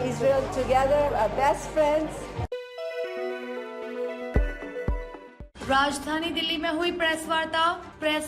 Israel together, are best friends. राजधानी दिल्ली में हुई प्रेस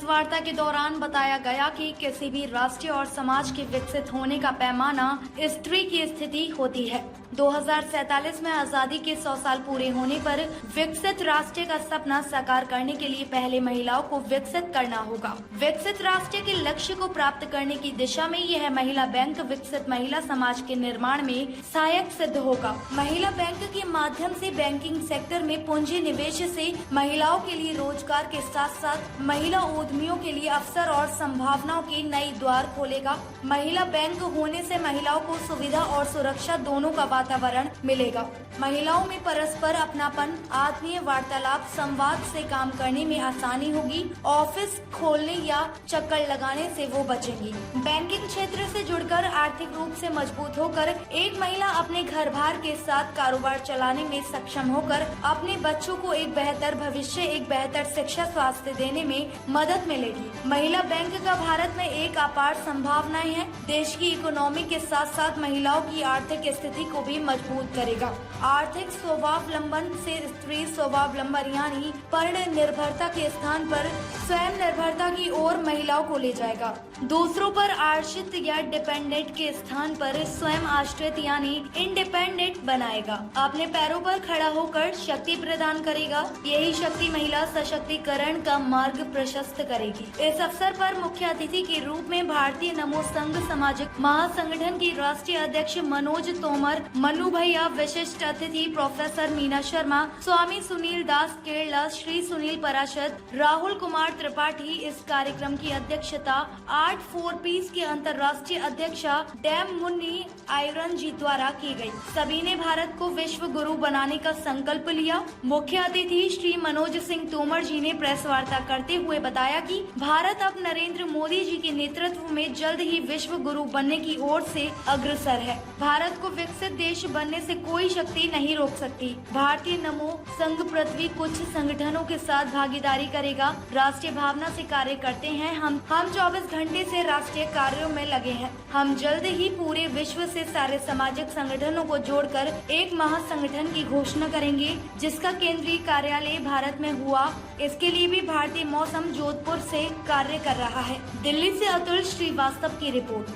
वार्ता के दौरान बताया गया कि किसी भी राष्ट्र और समाज के विकसित होने का पैमाना स्त्री की स्थिति होती है। 2047 में आजादी के 100 साल पूरे होने पर विकसित राष्ट्र का सपना साकार करने के लिए पहले महिलाओं को विकसित करना होगा। विकसित राष्ट्र के लक्ष्य को प्राप्त करने की दिशा में यह महिला बैंक विकसित महिला समाज के निर्माण में सहायक सिद्ध होगा। महिला बैंक के माध्यम से बैंकिंग सेक्टर में पूंजी निवेश से महिलाओं के लिए रोजगार के साथ साथ महिला उद्यमियों के लिए अवसर और संभावनाओं के नए द्वार खोलेगा। महिला बैंक होने से महिलाओं को सुविधा और सुरक्षा दोनों का वातावरण मिलेगा। महिलाओं में परस्पर अपनापन, आत्मीय वार्तालाप, संवाद से काम करने में आसानी होगी। ऑफिस खोलने या चक्कर लगाने से वो बचेंगी। बैंकिंग क्षेत्र से जुड़कर आर्थिक रूप से मजबूत होकर एक महिला अपने घर बार के साथ कारोबार चलाने में सक्षम होकर अपने बच्चों को एक बेहतर भविष्य, एक बेहतर शिक्षा, स्वास्थ्य देने में मदद मिलेगी। महिला बैंक का भारत में एक अपार संभावनाएं हैं। देश की इकोनॉमी के साथ साथ महिलाओं की आर्थिक स्थिति को भी मजबूत करेगा। आर्थिक स्वावलंबन से स्त्री स्वावलंबन यानी पर निर्भरता के स्थान पर स्वयं निर्भरता की ओर महिलाओं को ले जाएगा। दूसरों पर आश्रित या डिपेंडेंट के स्थान पर स्वयं आश्रित यानी इंडिपेंडेंट बनाएगा। अपने पैरों पर खड़ा होकर शक्ति प्रदान करेगा। यही शक्ति महिला सशक्तिकरण का मार्ग प्रशस्त करेगी। इस अवसर पर मुख्य अतिथि के रूप में भारतीय नमो संघ सामाजिक महासंगठन की राष्ट्रीय अध्यक्ष मनोज तोमर, मनु भैया, विशिष्ट अतिथि प्रोफेसर मीना शर्मा, स्वामी सुनील दास केरला, श्री सुनील पराशद, राहुल कुमार त्रिपाठी इस कार्यक्रम की अध्यक्षता 8 4 पीस के अंतर्राष्ट्रीय अध्यक्षा डैम मुन्नी आयरन जी द्वारा की गई। सभी ने भारत को विश्व गुरु बनाने का संकल्प लिया। मुख्य अतिथि श्री मनोज सिंह तोमर जी ने प्रेस वार्ता करते हुए बताया कि भारत अब नरेंद्र मोदी जी के नेतृत्व में जल्द ही विश्व गुरु बनने की ओर से अग्रसर है। भारत को विकसित देश बनने से कोई शक्ति नहीं रोक सकती। भारतीय नमो संघ पृथ्वी कुछ संगठनों के साथ भागीदारी करेगा। राष्ट्रीय भावना से कार्य करते हैं। हम 24 घंटे से राष्ट्रीय कार्यों में लगे हैं। हम जल्द ही पूरे विश्व से सारे सामाजिक संगठनों को जोड़कर एक महासंगठन की घोषणा करेंगे, जिसका केंद्रीय कार्यालय भारत में हुआ। इसके लिए भी भारतीय मौसम जोधपुर से कार्य कर रहा है। दिल्ली से अतुल श्रीवास्तव की रिपोर्ट।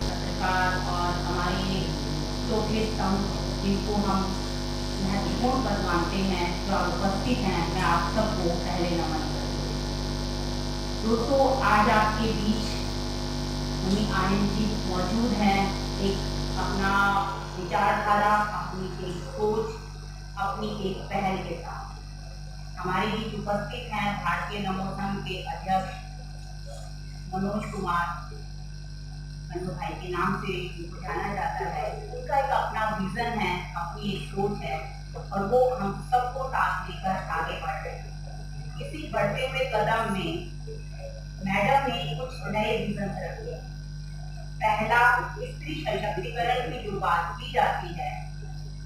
और हमारी जिनको हम महत्वपूर्ण पद मानते हैं, जो उपस्थित हैं, मैं आप सबको पहले नमन करती हूँ। दोस्तों, आज आपके बीच मनी आनंद जी मौजूद हैं। एक अपना विचारधारा, अपनी एक सोच, अपनी एक पहल के साथ हमारे बीच उपस्थित हैं भारतीय नमो संघ के अध्यक्ष मनोज कुमार, मनु भाई के नाम से उनको जाना जाता है। उनका एक अपना विजन है, अपनी एक सोच है और वो हम सबको साथ लेकर आगे बढ़ रहे हैं। इसी बढ़ते हुए कदम में मैडम ने कुछ नए विजन रखे। पहला, स्त्री सशक्तिकरण की जो बात की जाती है,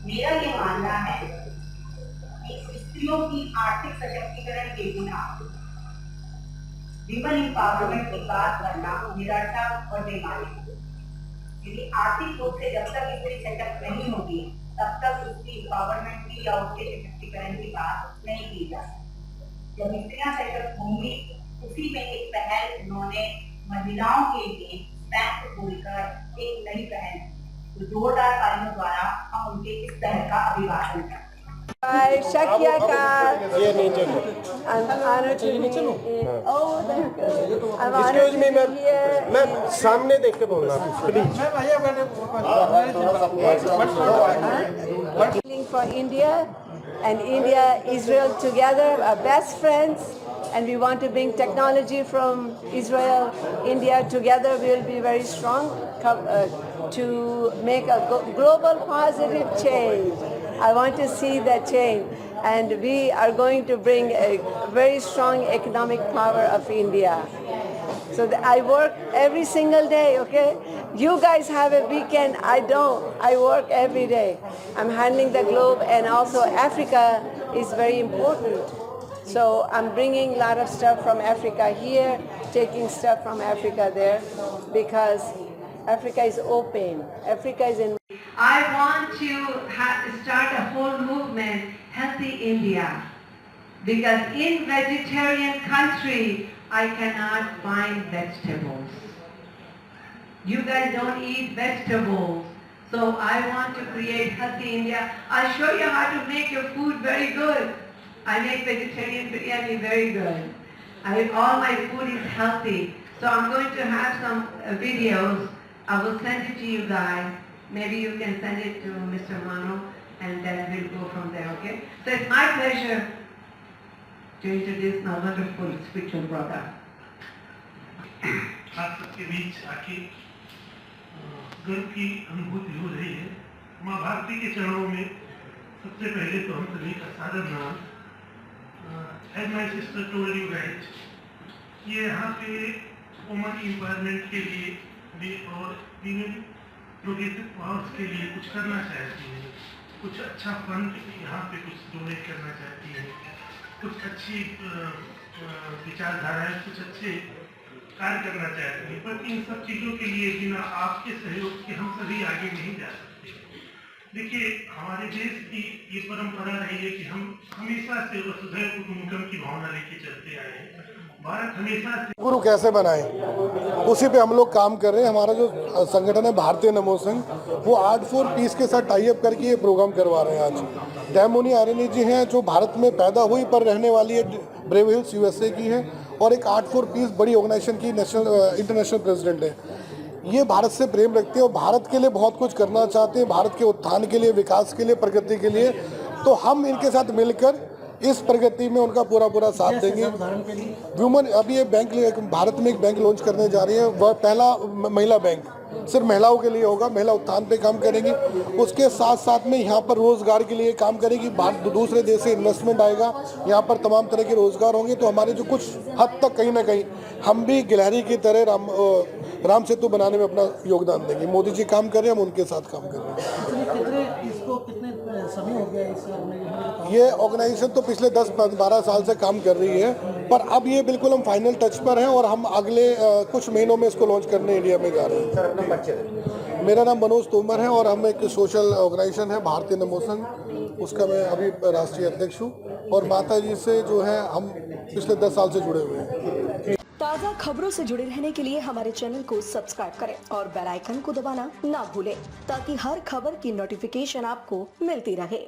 मेरा ये मानना है कि स्त्रियों की आर्थिक सशक्तिकरण के बिना विमन एम्पावरमेंट की बात करना निरर्थक और बेमानी। यदि आर्थिक रूप से जब तक स्त्री सशक्त नहीं होगी, तब तक उसकी एम्पावरमेंट की या उसके सशक्तिकरण की बात नहीं की जा सकती। जब स्त्रियां सशक्त होंगी, उसी में एक पहल उन्होंने महिलाओं के लिए बैंक खोलकर एक नई पहल, तो जोरदार तालियों द्वारा हम उनके इस पहल का अभिवादन करते हैं। Hi, Shakya Kar. I'm honored to be here. Oh, thank you. I'm honored to be here. Ma'am सामने देख के बोलना please. Feeling for India and India, Israel together are best friends, and we want to bring technology from Israel, India together. We will be very strong to make a global positive change. I want to see that change, and we are going to bring a very strong economic power of India. So I work every single day, okay? You guys have a weekend, I don't. I work every day. I'm handling the globe, and also Africa is very important. So I'm bringing a lot of stuff from Africa here, taking stuff from Africa there, because Africa is open. Africa is in I want to start a whole movement, Healthy India. Because in vegetarian country, I cannot find vegetables. You guys don't eat vegetables. So I want to create Healthy India. I'll show you how to make your food very good. I make vegetarian biryani very good. All my food is healthy. So I'm going to have some videos. I will send it to you guys. Maybe you can send it to Mr. Manu and then we'll go from there, okay? So it's my pleasure to introduce my wonderful spiritual brother. आप सबके बीच आके गर्व की अनुभूति हो रही है। माँ भारती के चरणों में सबसे पहले तो हम सभी का सादर नमन। As my sister told you guys, ये यहाँ पे वुमन एम्पावरमेंट के लिए भी और विमेन प्रोग्रेसिव पावर्स के लिए कुछ करना चाहती है, कुछ अच्छा फंड यहाँ पे कुछ डोनेट करना चाहती है, कुछ अच्छी विचारधाराएं, कुछ अच्छे कार्य करना चाहती है। पर इन सब चीज़ों के लिए बिना आपके सहयोग के हम सभी आगे नहीं जा सकते। देखिए, हमारे देश की ये परंपरा रही है कि हम हमेशा से वसुधैव कुटुंबकम की भावना लेके चलते आए हैं। भारत हमेशा से गुरु कैसे बनाए, उसी पे हम लोग काम कर रहे हैं। हमारा जो संगठन है भारतीय नमो संघ, वो आर्ट फॉर पीस के साथ टाई अप करके ये प्रोग्राम करवा रहे हैं। आज डैमोनी आर्यनी जी हैं जो भारत में पैदा हुई पर रहने वाली है, ब्रेव हिल्स यूएसए की है, और एक आर्ट फॉर पीस बड़ी ऑर्गेनाइजेशन की इंटरनेशनल प्रेसिडेंट है। ये भारत से प्रेम रखते हैं और भारत के लिए बहुत कुछ करना चाहते हैं, भारत के उत्थान के लिए, विकास के लिए, प्रगति के लिए। तो हम इनके साथ मिलकर इस प्रगति में उनका पूरा साथ देंगे। वुमन अभी ये बैंक, भारत में एक बैंक लॉन्च करने जा रही है, वह पहला महिला बैंक सिर्फ महिलाओं के लिए होगा। महिला उत्थान पे काम करेंगी, उसके साथ साथ में यहाँ पर रोजगार के लिए काम करेगी। दूसरे देश से इन्वेस्टमेंट आएगा, यहाँ पर तमाम तरह के रोजगार होंगे। तो हमारे जो कुछ हद तक कहीं ना कहीं हम भी गिलहरी की तरह राम सेतु बनाने में अपना योगदान देंगे। मोदी जी काम कर रहे हैं, हम उनके साथ काम कर रहे हैं। कितने समय हो गया इस ये ऑर्गेनाइजेशन तो पिछले 10-12 साल से काम कर रही है, पर अब ये बिल्कुल हम फाइनल टच पर हैं और हम अगले कुछ महीनों में इसको लॉन्च करने इंडिया में जा रहे हैं। मेरा नाम मनोज तोमर है और हम एक सोशल ऑर्गेनाइजेशन है भारतीय नमो संघ, उसका मैं अभी राष्ट्रीय अध्यक्ष हूँ। और माता जी से जो है हम पिछले 10 साल से जुड़े हुए हैं। ताज़ा खबरों से जुड़े रहने के लिए हमारे चैनल को सब्सक्राइब करें और बेल आइकन को दबाना ना भूलें ताकि हर खबर की नोटिफिकेशन आपको मिलती रहे।